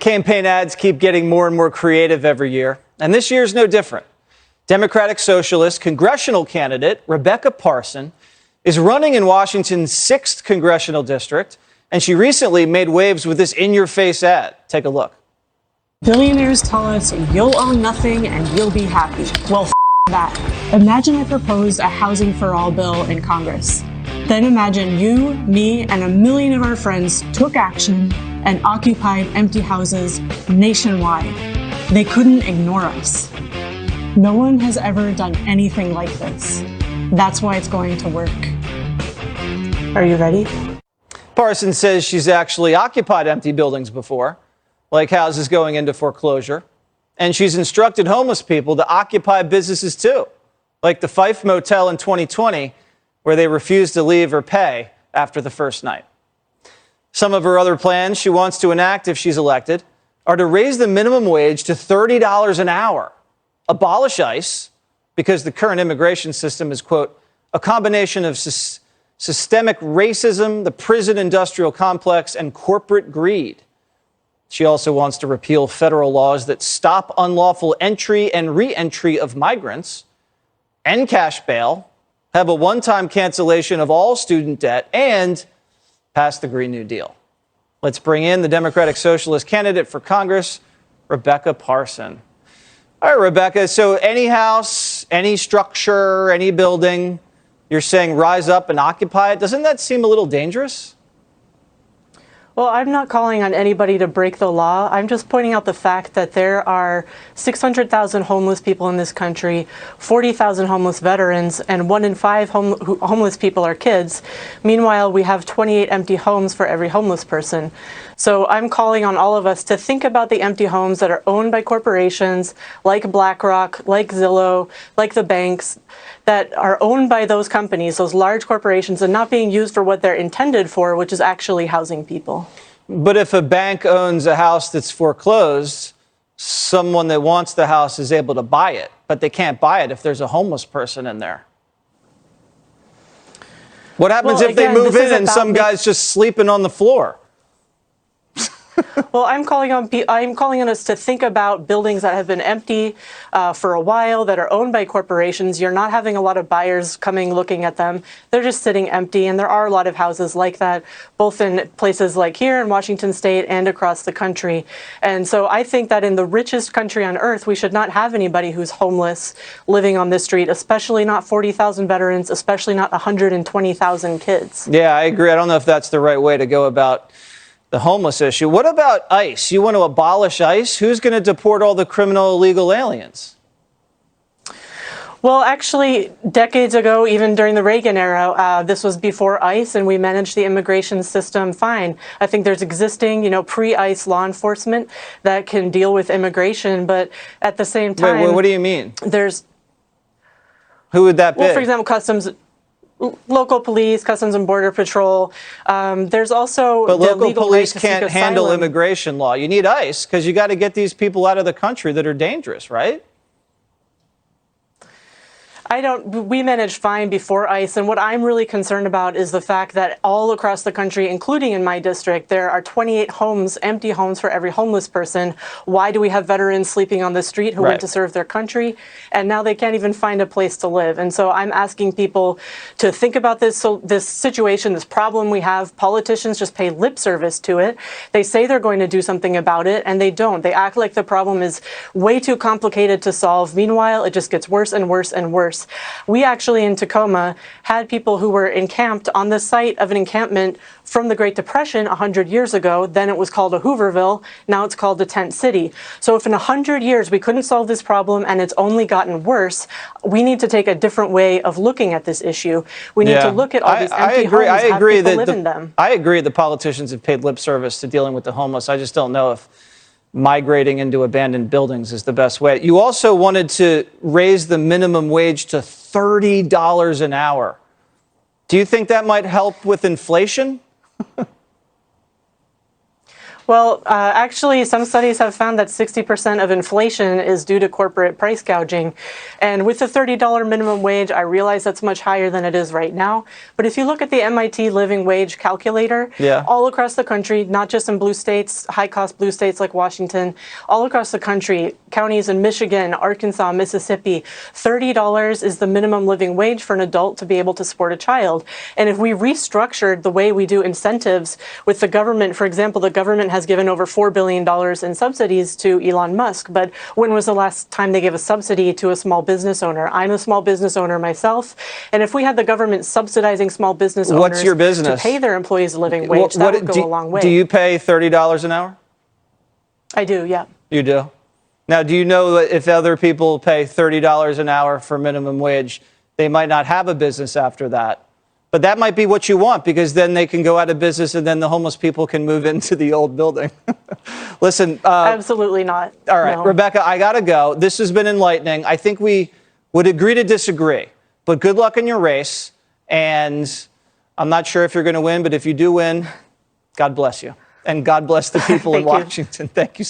Campaign ads keep getting more and more creative every year, and this year's no different. Democratic Socialist congressional candidate Rebecca Parson is running in Washington's 6th Congressional District, and she recently made waves with this in-your-face ad. Take a look. Billionaires tell us you'll own nothing and you'll be happy. Well, that. Imagine I proposed a housing for all bill in Congress. Then imagine you, me, and a million of our friends took action and occupied empty houses nationwide. They couldn't ignore us. No one has ever done anything like this. That's why it's going to work. Are you ready? Parson says she's actually occupied empty buildings before, like houses going into foreclosure. And she's instructed homeless people to occupy businesses too, like the Fife Motel in 2020, where they refused to leave or pay after the first night. Some of her other plans she wants to enact if she's elected are to raise the minimum wage to $30 an hour, abolish ICE, because the current immigration system is, quote, a combination of systemic racism, the prison industrial complex, and corporate greed. She also wants to repeal federal laws that stop unlawful entry and re-entry of migrants, end cash bail, have a one-time cancellation of all student debt, and pass the Green New Deal. Let's bring in the Democratic Socialist candidate for Congress, Rebecca Parson. All right, Rebecca, so any house, any structure, any building, you're saying rise up and occupy it. Doesn't that seem a little dangerous? Well, I'm not calling on anybody to break the law. I'm just pointing out the fact that there are 600,000 homeless people in this country, 40,000 homeless veterans, and 1 in 5 homeless people are kids. Meanwhile, we have 28 empty homes for every homeless person. So I'm calling on all of us to think about the empty homes that are owned by corporations like BlackRock, like Zillow, like the banks, that are owned by those companies, those large corporations, and not being used for what they're intended for, which is actually housing people. But if a bank owns a house that's foreclosed, someone that wants the house is able to buy it, but they can't buy it if there's a homeless person in there. What happens if they move in and some guy's just sleeping on the floor? Well, I'm calling on us to think about buildings that have been empty for a while, that are owned by corporations. You're not having a lot of buyers coming looking at them. They're just sitting empty, and there are a lot of houses like that, both in places like here in Washington State and across the country. And so I think that in the richest country on earth, we should not have anybody who's homeless living on this street, especially not 40,000 veterans, especially not 120,000 kids. Yeah, I agree. I don't know if that's the right way to go about the homeless issue. What about ICE? You want to abolish ICE? Who's going to deport all the criminal illegal aliens? Well, actually, decades ago, even during the Reagan era, this was before ICE, and we managed the immigration system fine. I think there's existing, pre-ICE law enforcement that can deal with immigration, but at the same time... Wait, what do you mean? Who would that be? Well, for example, local police, Customs and Border Patrol. There's also but the local legal police right to can't seek handle asylum. immigration law. You need ICE because you got to get these people out of the country that are dangerous, right? We managed fine before ICE, and what I'm really concerned about is the fact that all across the country, including in my district, there are 28 homes, empty homes for every homeless person. Why do we have veterans sleeping on the street who went to serve their country, and now they can't even find a place to live? And so I'm asking people to think about this situation, this problem we have. Politicians just pay lip service to it. They say they're going to do something about it, and they don't. They act like the problem is way too complicated to solve. Meanwhile, it just gets worse and worse and worse. We actually in Tacoma had people who were encamped on the site of an encampment from the Great Depression 100 years ago. Then it was called a Hooverville. Now it's called a tent city. So if in 100 years we couldn't solve this problem and it's only gotten worse, we need to take a different way of looking at this issue. We need to look at all these empty homes and have people live in them. I agree the politicians have paid lip service to dealing with the homeless. I just don't know if migrating into abandoned buildings is the best way. You also wanted to raise the minimum wage to $30 an hour. Do you think that might help with inflation? Well, actually, some studies have found that 60% of inflation is due to corporate price gouging. And with the $30 minimum wage, I realize that's much higher than it is right now. But if you look at the MIT living wage calculator, Yeah. all across the country, not just in blue states, high-cost blue states like Washington, all across the country, counties in Michigan, Arkansas, Mississippi, $30 is the minimum living wage for an adult to be able to support a child. And if we restructured the way we do incentives with the government, for example, the government has given over $4 billion in subsidies to Elon Musk, but when was the last time they gave a subsidy to a small business owner? I'm a small business owner myself, and if we had the government subsidizing small business owners What's your business? to pay their employees a living wage, that would go a long way. Do you pay $30 an hour? I do, yeah. You do? Now, do you know that if other people pay $30 an hour for minimum wage, they might not have a business after that? But that might be what you want, because then they can go out of business and then the homeless people can move into the old building. Listen. Absolutely not. All right, no. Rebecca, I got to go. This has been enlightening. I think we would agree to disagree. But good luck in your race. And I'm not sure if you're going to win, but if you do win, God bless you. And God bless the people in Thank you. Washington. Thank you so much.